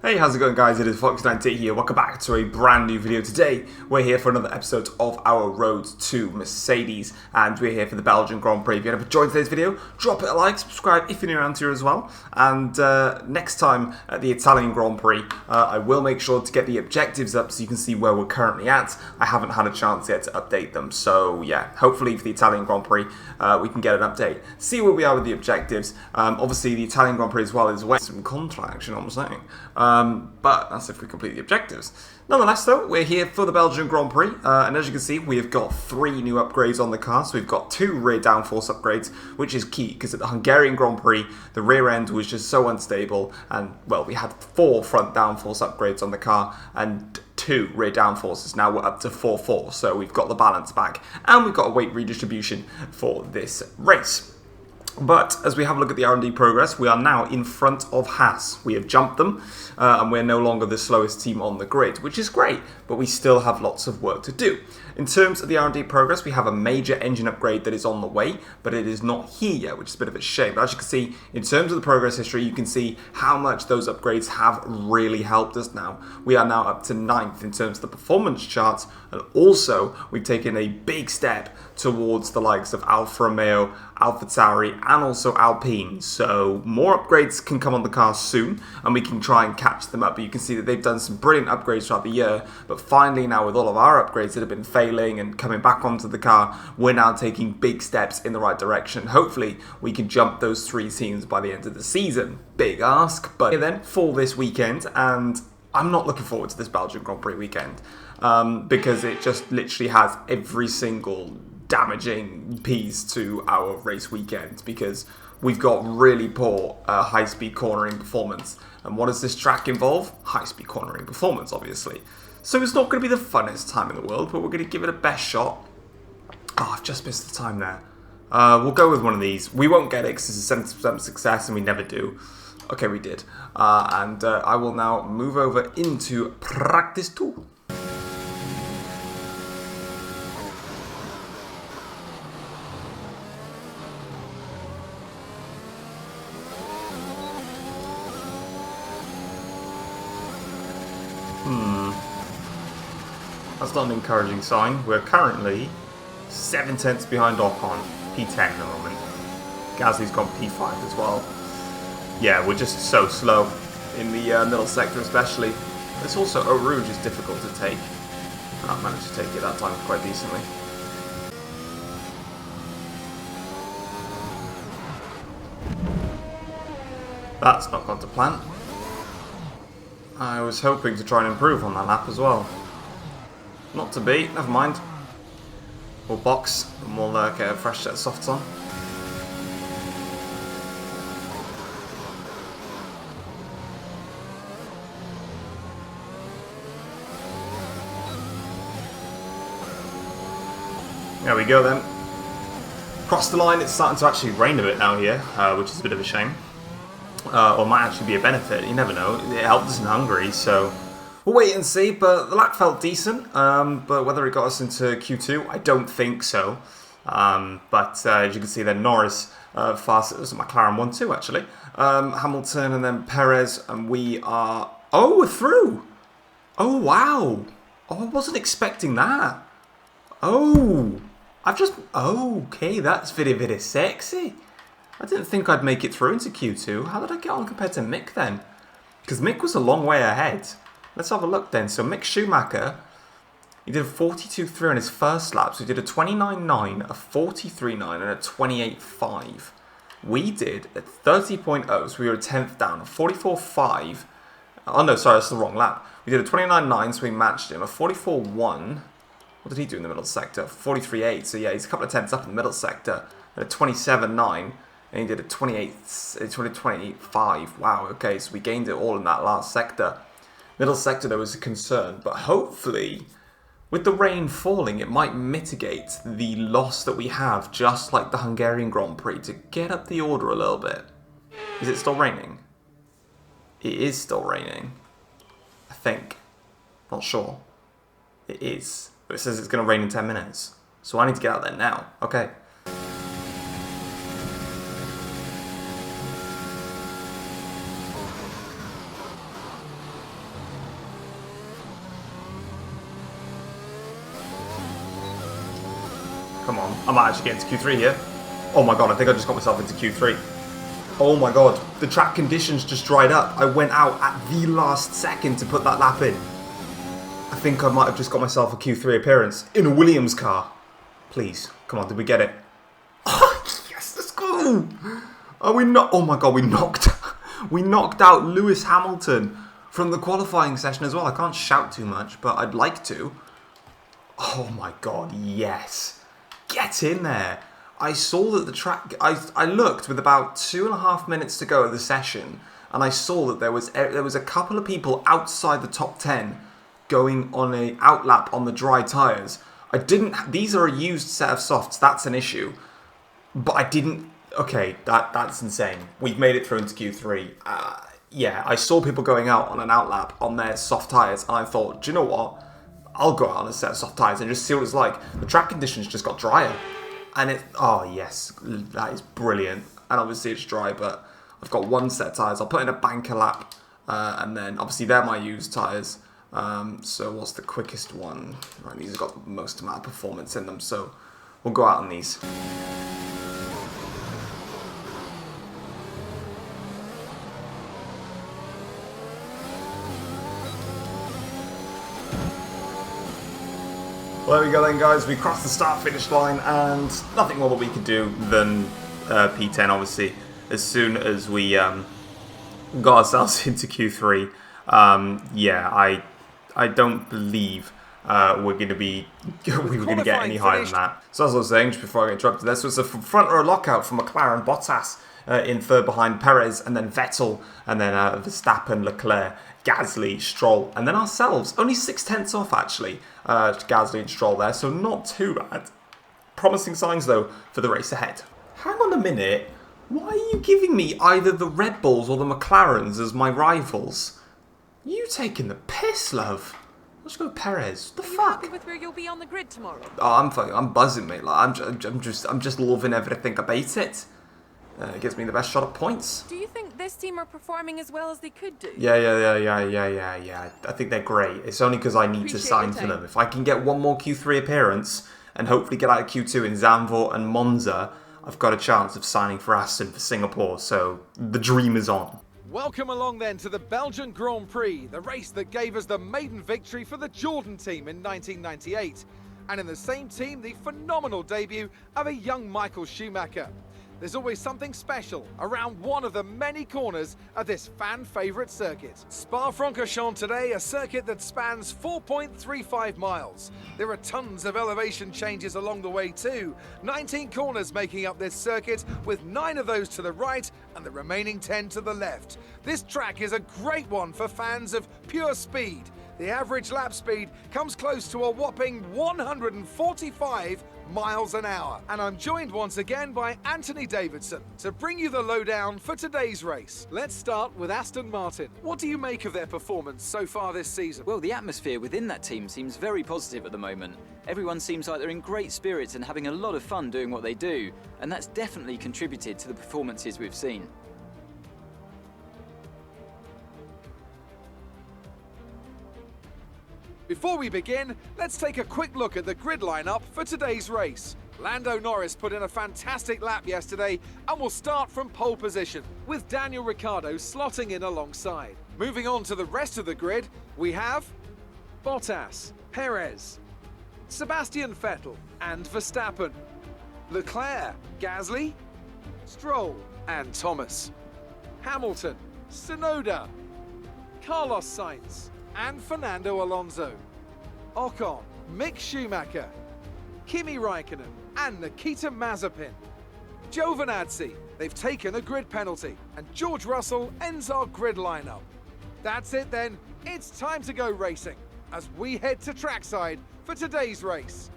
Hey, how's it going, guys? It is Fox98 here. Welcome back to a brand new video. Today, we're here for another episode of our Road to Mercedes, and we're here for the Belgian Grand Prix. If you haven't enjoyed today's video, drop it a like, subscribe if you're new around here as well. And next time at the Italian Grand Prix, I will make sure to get the objectives up so you can see where we're currently at. I haven't had a chance yet to update them, so yeah, hopefully for the Italian Grand Prix, we can get an update. See where we are with the objectives. Obviously, the Italian Grand Prix as well is wet. Some contract, you know what I'm saying? But that's if we complete the objectives. Nonetheless, though, we're here for the Belgian Grand Prix, and as you can see, we have got 3 new upgrades on the car. So we've got 2 rear downforce upgrades, which is key, because at the Hungarian Grand Prix, the rear end was just so unstable, and, well, we had 4 front downforce upgrades on the car, and 2 rear downforces. Now we're up to 4-4, so we've got the balance back, and we've got a weight redistribution for this race. But as we have a look at the R&D progress, we are now in front of Haas. We have jumped them, and we're no longer the slowest team on the grid, which is great, but we still have lots of work to do. In terms of the R&D progress, we have a major engine upgrade that is on the way, but it is not here yet, which is a bit of a shame. But as you can see, in terms of the progress history, you can see how much those upgrades have really helped us now. We are now up to 9th in terms of the performance charts, and also we've taken a big step towards the likes of Alfa Romeo, AlphaTauri, and also Alpine. So more upgrades can come on the car soon, and we can try and catch them up. But you can see that they've done some brilliant upgrades throughout the year, but finally now with all of our upgrades that have been failing and coming back onto the car, we're now taking big steps in the right direction. Hopefully we can jump those 3 teams by the end of the season. Big ask, but then for this weekend, and I'm not looking forward to this Belgian Grand Prix weekend, because it just literally has every single damaging piece to our race weekend, because we've got really poor high-speed cornering performance. And what does this track involve? High-speed cornering performance, obviously. So it's not going to be the funnest time in the world, but we're going to give it a best shot. Oh, I've just missed the time there. We'll go with one of these. We won't get it because it's a 70% success, and we never do. Okay, we did. And I will now move over into practice 2. That's not an encouraging sign. We're currently 7 tenths behind Ocon, P10 at the moment. Gasly's gone P5 as well. Yeah, we're just so slow in the middle sector especially. It's also Eau Rouge is difficult to take. And I managed to take it that time quite decently. That's not gone to plan. I was hoping to try and improve on that lap as well. Not to be, never mind. We'll box and we'll get a fresh set of softs on. There we go then. Across the line, it's starting to actually rain a bit now here, which is a bit of a shame. Or might actually be a benefit, you never know. It helped us in Hungary, so we'll wait and see. But the lap felt decent, but whether it got us into Q2, I don't think so. But as you can see then, Norris fast, it was a McLaren 1-2 actually. Hamilton and then Perez, and we are... Oh, we're through! Oh, wow! Oh, I wasn't expecting that. Oh, okay, that's very, very sexy. I didn't think I'd make it through into Q2. How did I get on compared to Mick then? Because Mick was a long way ahead. Let's have a look then. So Mick Schumacher, he did a 42.3 on his first lap. So he did a 29.9, a 43.9 and a 28.5. We did a 30.0, so we were a 10th down, a 44.5. Oh no, sorry, that's the wrong lap. We did a 29.9, so we matched him. A 44.1. What did he do in the middle sector? 43.8. So yeah, he's a couple of tenths up in the middle sector. And a 27.9. And he did a 28.5. Wow, okay, so we gained it all in that last sector. Middle sector, there was a concern. But hopefully, with the rain falling, it might mitigate the loss that we have, just like the Hungarian Grand Prix, to get up the order a little bit. Is it still raining? It is still raining. I think. Not sure. It is. But it says it's going to rain in 10 minutes. So I need to get out there now. Okay. Come on. I might actually get into Q3 here. Oh my god, I think I just got myself into Q3. Oh my god, the track conditions just dried up. I went out at the last second to put that lap in. I think I might have just got myself a Q3 appearance in a Williams car. Please, come on, did we get it? Oh, yes, let's go! Oh, oh my god, we knocked out Lewis Hamilton from the qualifying session as well. I can't shout too much, but I'd like to. Oh my god, yes. Get in there. I saw that the track... I looked with about 2.5 minutes to go of the session, and I saw that there was a couple of people outside the top 10 going on a outlap on the dry tyres. These are a used set of softs, that's an issue. But I didn't... Okay, that's insane. We've made it through into Q3. Yeah, I saw people going out on an outlap on their soft tyres, and I thought, do you know what? I'll go out on a set of soft tyres and just see what it's like. The track conditions just got drier. And oh yes, that is brilliant. And obviously it's dry, but I've got one set of tyres. I'll put in a banker lap, and then obviously they're my used tyres. So what's the quickest one? Right, these have got the most amount of performance in them, so we'll go out on these. Well, there we go then, guys. We crossed the start-finish line, and nothing more that we could do than P10, obviously, as soon as we got ourselves into Q3. Yeah, I don't believe we were going to get any higher than that. So as I was saying, just before I get interrupted, this was a front row lockout for McLaren. Bottas in third behind Perez, and then Vettel, and then Verstappen, Leclerc, Gasly, Stroll, and then ourselves. Only 0.6 off, actually, Gasly and Stroll there, so not too bad. Promising signs, though, for the race ahead. Hang on a minute. Why are you giving me either the Red Bulls or the McLarens as my rivals? You taking the piss, love. Let's go Perez. The fuck? Are you happy with where you'll be on the grid tomorrow? Oh, I'm fucking. I'm buzzing, mate. Like, I'm just loving everything about it. It gives me the best shot at points. Do you think this team are performing as well as they could do? Yeah. I think they're great. It's only because I need to sign for them. If I can get one more Q3 appearance and hopefully get out of Q2 in Zandvoort and Monza, I've got a chance of signing for Aston for Singapore. So the dream is on. Welcome along then to the Belgian Grand Prix, the race that gave us the maiden victory for the Jordan team in 1998. And in the same team, the phenomenal debut of a young Michael Schumacher. There's always something special around one of the many corners of this fan-favourite circuit. Spa-Francorchamps today, a circuit that spans 4.35 miles. There are tons of elevation changes along the way too. 19 corners making up this circuit, with 9 of those to the right and the remaining 10 to the left. This track is a great one for fans of pure speed. The average lap speed comes close to a whopping 145 miles an hour. And I'm joined once again by Anthony Davidson to bring you the lowdown for today's race. Let's start with Aston Martin. What do you make of their performance so far this season? Well, the atmosphere within that team seems very positive at the moment. Everyone seems like they're in great spirits and having a lot of fun doing what they do, and that's definitely contributed to the performances we've seen. Before we begin, let's take a quick look at the grid lineup for today's race. Lando Norris put in a fantastic lap yesterday and will start from pole position, with Daniel Ricciardo slotting in alongside. Moving on to the rest of the grid, we have Bottas, Perez, Sebastian Vettel and Verstappen, Leclerc, Gasly, Stroll and Thomas, Hamilton, Tsunoda, Carlos Sainz and Fernando Alonso, Ocon, Mick Schumacher, Kimi Raikkonen and Nikita Mazepin, Giovinazzi, they've taken a grid penalty, and George Russell ends our grid lineup. That's it then, it's time to go racing as we head to trackside for today's race.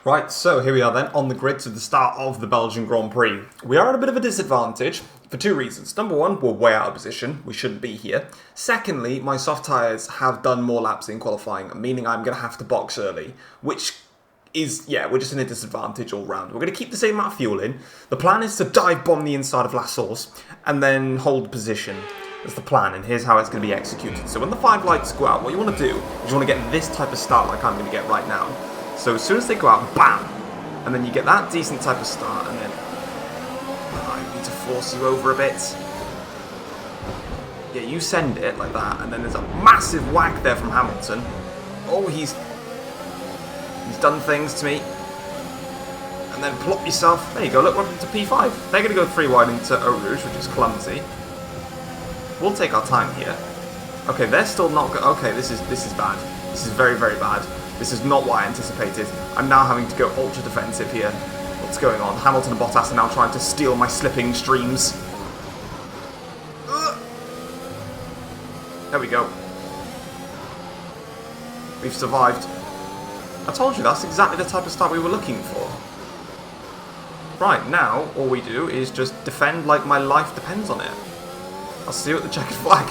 Right, so here we are then on the grid to the start of the Belgian Grand Prix. We are at a bit of a disadvantage for 2 reasons. Number one, we're way out of position. We shouldn't be here. Secondly, my soft tyres have done more laps in qualifying, meaning I'm going to have to box early, which is, yeah, we're just in a disadvantage all round. We're going to keep the same amount of fuel in. The plan is to dive bomb the inside of La Source and then hold position. That's the plan, and here's how it's going to be executed. So when the 5 lights go out, what you want to do is you want to get this type of start like I'm going to get right now. So as soon as they go out, BAM! And then you get that decent type of start, and then I need to force you over a bit. Yeah, you send it like that, and then there's a massive whack there from Hamilton. Oh, he's done things to me. And then plop yourself. There you go, look, we're into P5. They're going to go 3 wide into Eau Rouge, which is clumsy. We'll take our time here. Okay, they're still not good. Okay, this is bad. This is very, very bad. This is not what I anticipated. I'm now having to go ultra defensive here. What's going on? Hamilton and Bottas are now trying to steal my slipping streams. There we go. We've survived. I told you, that's exactly the type of start we were looking for. Right, now, all we do is just defend like my life depends on it. I'll see you at the checkered flag.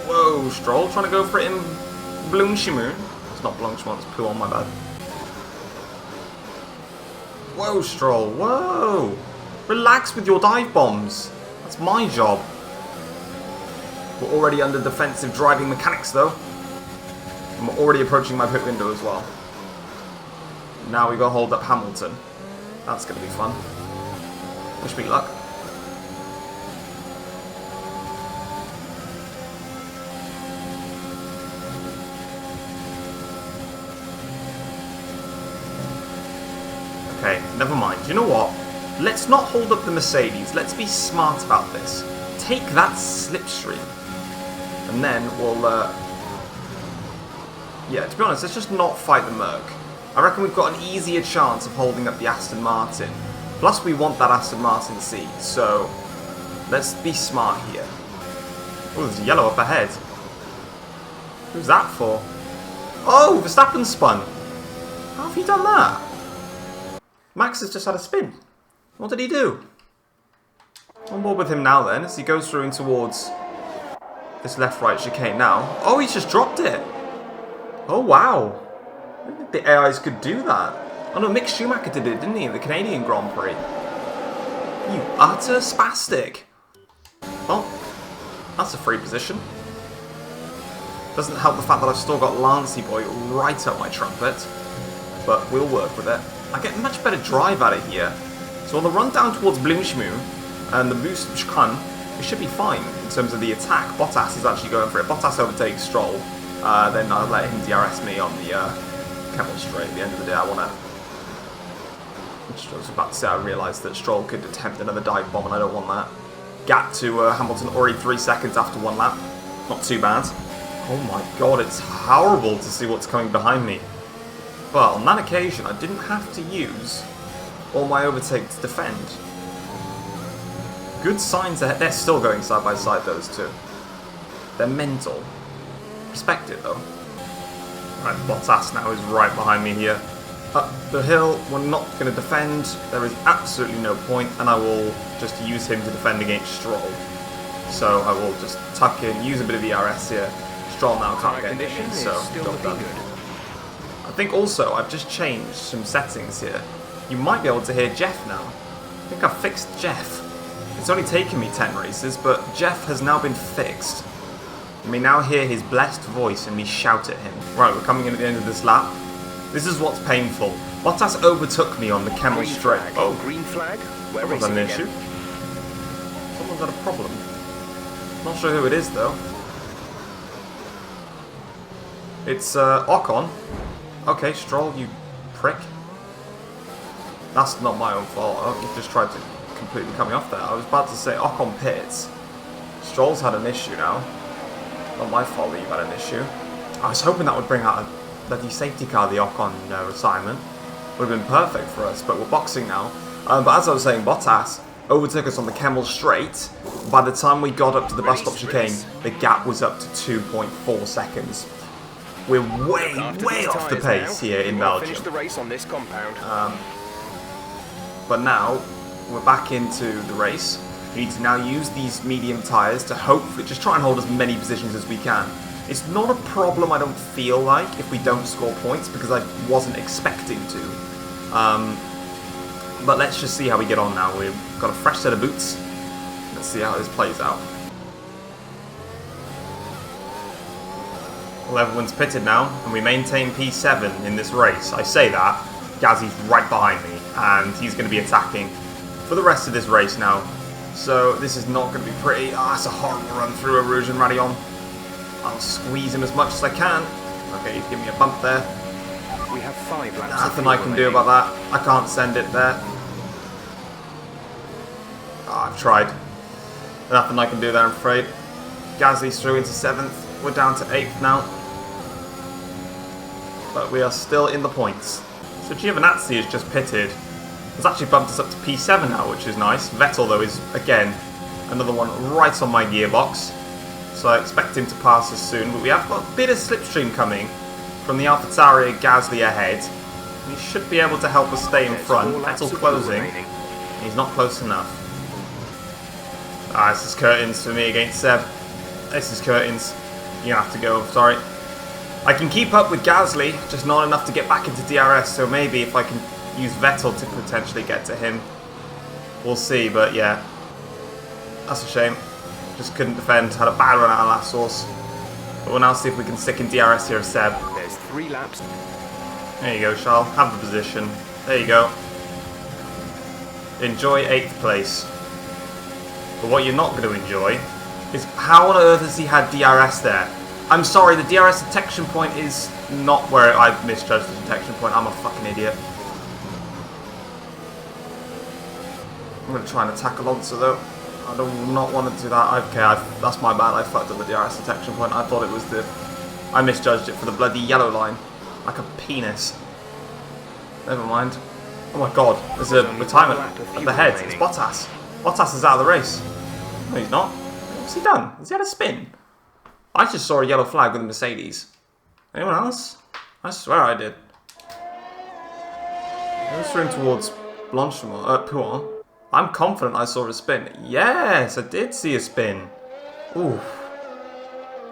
Whoa, Stroll trying to go for it in Blanchimont. It's not Blanchimont, it's Pouon, my bad. Whoa, Stroll, whoa! Relax with your dive bombs. That's my job. We're already under defensive driving mechanics though. And we're already approaching my pit window as well. Now we gotta hold up Hamilton. That's gonna be fun. Wish me luck. Okay, never mind. You know what? Let's not hold up the Mercedes. Let's be smart about this. Take that slipstream. And then we'll, yeah, to be honest, let's just not fight the Merc. I reckon we've got an easier chance of holding up the Aston Martin. Plus, we want that Aston Martin seat, so let's be smart here. Oh, there's a yellow up ahead. Who's that for? Oh, Verstappen spun. How have you done that? Max has just had a spin. What did he do? On board with him now then, as he goes through in towards this left-right chicane now. Oh, he's just dropped it. Oh, wow. I didn't think the AIs could do that. Oh no, Mick Schumacher did it, didn't he? The Canadian Grand Prix. You utter spastic. Well, that's a free position. Doesn't help the fact that I've still got Lancey Boy right up my trumpet. But we'll work with it. I get much better drive out of here. So on the run down towards Blanchimont and the boost of chicane, we should be fine in terms of the attack. Bottas is actually going for it. Bottas overtakes Stroll. Then I'll let him DRS me on the Kemmel straight. At the end of the day, I want to... I was about to say, I realised that Stroll could attempt another dive bomb, and I don't want that. Gap to Hamilton already 3 seconds after 1 lap. Not too bad. Oh my god, it's horrible to see what's coming behind me. But on that occasion, I didn't have to use all my overtake to defend. Good signs ahead. They're still going side by side, those two. They're mental. Respect it, though. Right, Bottas now is right behind me here. Up the hill, we're not going to defend. There is absolutely no point, and I will just use him to defend against Stroll. So I will just tuck in, use a bit of ERS here. Stroll now can't get in, so job done. I think also I've just changed some settings here. You might be able to hear Jeff now. I think I've fixed Jeff. It's only taken me 10 races, but Jeff has now been fixed. You may now hear his blessed voice and me shout at him. Right, we're coming in at the end of this lap. This is what's painful. Bottas overtook me on the Kemmel straight. Oh, green flag. Someone's had an issue. Someone's had a problem. Not sure who it is though. It's Ocon. Okay, Stroll, you prick. That's not my own fault. I've just tried to completely cut me off there. I was about to say Ocon pits. Stroll's had an issue now. Not my fault that you've had an issue. I was hoping that would bring out a bloody safety car, the Ocon assignment. Would have been perfect for us, but we're boxing now. But as I was saying, Bottas overtook us on the Kemmel straight. By the time we got up to the bus stop chicane, the gap was up to 2.4 seconds. We're way off the pace here in Belgium. The race on this compound. But now we're back into the race. We need to now use these medium tyres to hopefully just try and hold as many positions as we can. It's not a problem, I don't feel like, if we don't score points, because I wasn't expecting to. But let's just see how we get on now. We've got a fresh set of boots. Let's see how this plays out. Well, everyone's pitted now, and we maintain P7 in this race. I say that, Gazzy's right behind me, and he's going to be attacking for the rest of this race now. So this is not going to be pretty. That's a horrible run through a Rouge and Radion. I'll squeeze him as much as I can. Okay, he's giving me a bump there. We have 5 laps. Nothing I can do about that. I can't send it there. I've tried. Nothing I can do there, I'm afraid. Gasly's through into 7th. We're down to 8th now. But we are still in the points. So Giovinazzi has just pitted. It's actually bumped us up to P7 now, which is nice. Vettel, though, is, again, another one right on my gearbox. So I expect him to pass us soon. But we have got a bit of slipstream coming from the AlphaTauri and Gasly ahead. He should be able to help us stay in front. Vettel closing. He's not close enough. This is curtains for me against Seb. This is curtains. You're going to have to go, sorry. I can keep up with Gasly, just not enough to get back into DRS, so maybe if I can use Vettel to potentially get to him. We'll see, but yeah. That's a shame. Just couldn't defend, had a bad run out of last source. But we'll now see if we can stick in DRS here, Seb. There's 3 laps. There you go, Charles. Have the position. There you go. Enjoy 8th place. But what you're not going to enjoy is how on earth has he had DRS there? I'm sorry, the DRS detection point is not where I've misjudged the detection point. I'm a fucking idiot. I'm going to try and attack Alonso though. I do not want to do that. Okay, that's my bad. I fucked up the DRS detection point. I thought it was the... I misjudged it for the bloody yellow line. Like a penis. Never mind. Oh my god, there's a retirement at the head. It's Bottas. Bottas is out of the race. No, he's not. What's he done? Has he had a spin? I just saw a yellow flag with a Mercedes. Anyone else? I swear I did. I was through towards Pouin. I'm confident I saw a spin. Yes, I did see a spin. Ooh.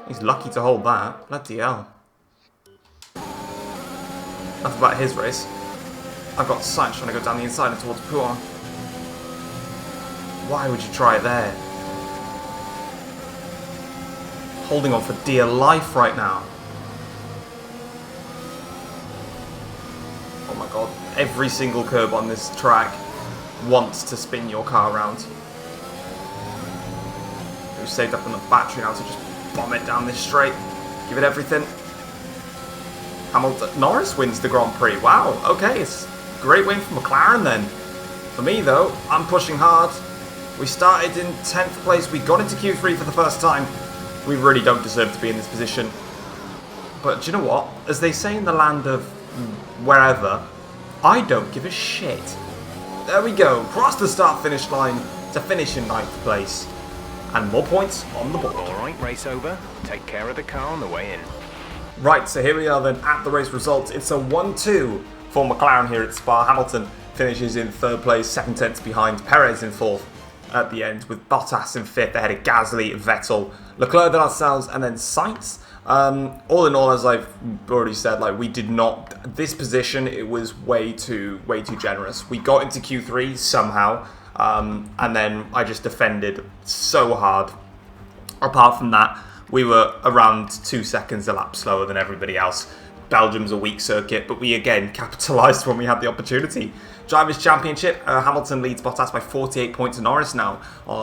He's lucky to hold that. Bloody hell. Enough about his race. I've got Sainz trying to go down the inside and towards Pouin. Why would you try it there? Holding on for dear life right now. Oh my god. Every single curb on this track wants to spin your car around. We've saved up enough battery now to just bomb it down this straight. Give it everything. Hamilton. Norris wins the Grand Prix. Wow. Okay. It's a great win for McLaren then. For me though, I'm pushing hard. We started in 10th place. We got into Q3 for the first time. We really don't deserve to be in this position. But do you know what? As they say in the land of wherever, I don't give a shit. There we go. Cross the start-finish line to finish in 9th place. And more points on the board. Alright, race over. Take care of the car on the way in. Right, so here we are then at the race results. It's a 1-2 for McLaren here at Spa. Hamilton finishes in 3rd place, 7 tenths behind. Perez in 4th at the end, with Bottas in 5th ahead of Gasly, Vettel, Leclerc, then ourselves, and then Sainz. All in all, as I've already said, like we did not, this position, it was way too generous. We got into Q3 somehow, and then I just defended so hard. Apart from that, we were around 2 seconds a lap slower than everybody else. Belgium's a weak circuit, but we again capitalised when we had the opportunity. Drivers' Championship, Hamilton leads Bottas by 48 points to Norris now,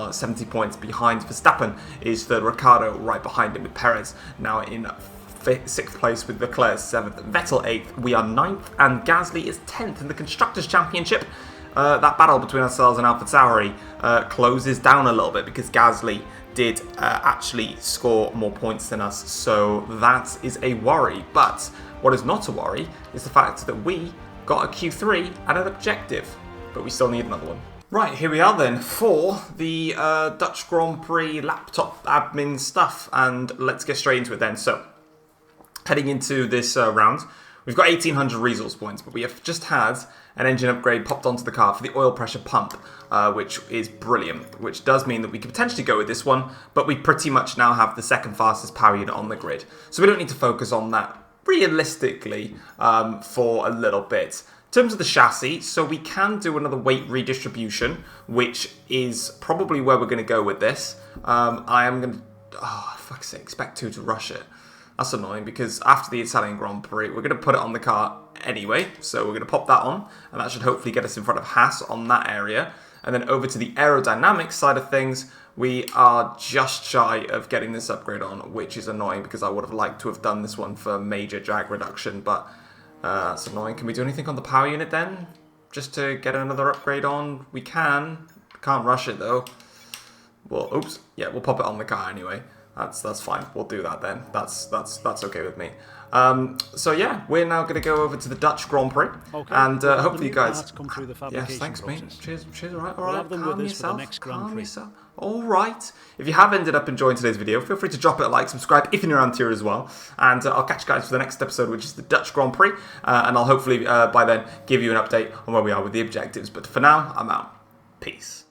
70 points behind Verstappen is third. Ricciardo right behind him with Perez now in 6th place with Leclerc 7th, Vettel 8th, we are 9th, and Gasly is 10th in the Constructors' Championship. That battle between ourselves and AlphaTauri closes down a little bit because Gasly did actually score more points than us, so that is a worry. But what is not a worry is the fact that we got a Q3 and an objective, but we still need another one. Right, here we are then for the Dutch Grand Prix laptop admin stuff, and let's get straight into it then. So, heading into this round, We've got 1,800 resource points, but we have just had an engine upgrade popped onto the car for the oil pressure pump, which is brilliant, which does mean that we could potentially go with this one, but we pretty much now have the second fastest power unit on the grid. So we don't need to focus on that realistically for a little bit. In terms of the chassis, so we can do another weight redistribution, which is probably where we're going to go with this. I am going to, oh, fuck's sake, expect 2 to rush it. That's annoying because after the Italian Grand Prix, we're going to put it on the car anyway. So we're going to pop that on, and that should hopefully get us in front of Haas on that area. And then over to the aerodynamics side of things, we are just shy of getting this upgrade on, which is annoying because I would have liked to have done this one for major drag reduction, but that's annoying. Can we do anything on the power unit then? Just to get another upgrade on? We can. Can't rush it though. Well, oops. Yeah, we'll pop it on the car anyway. That's fine. We'll do that then. That's okay with me. So yeah, we're now going to go over to the Dutch Grand Prix, Okay, and we'll have hopefully the you new guys. parts come through the Yes, fabrication thanks, mate. process. Cheers. All right. We'll have them with Calm us for the yourself. next Grand Calm Prix. yourself. All right. If you have ended up enjoying today's video, feel free to drop it a like, subscribe if you're around here as well, and I'll catch you guys for the next episode, which is the Dutch Grand Prix, and I'll hopefully by then give you an update on where we are with the objectives. But for now, I'm out. Peace.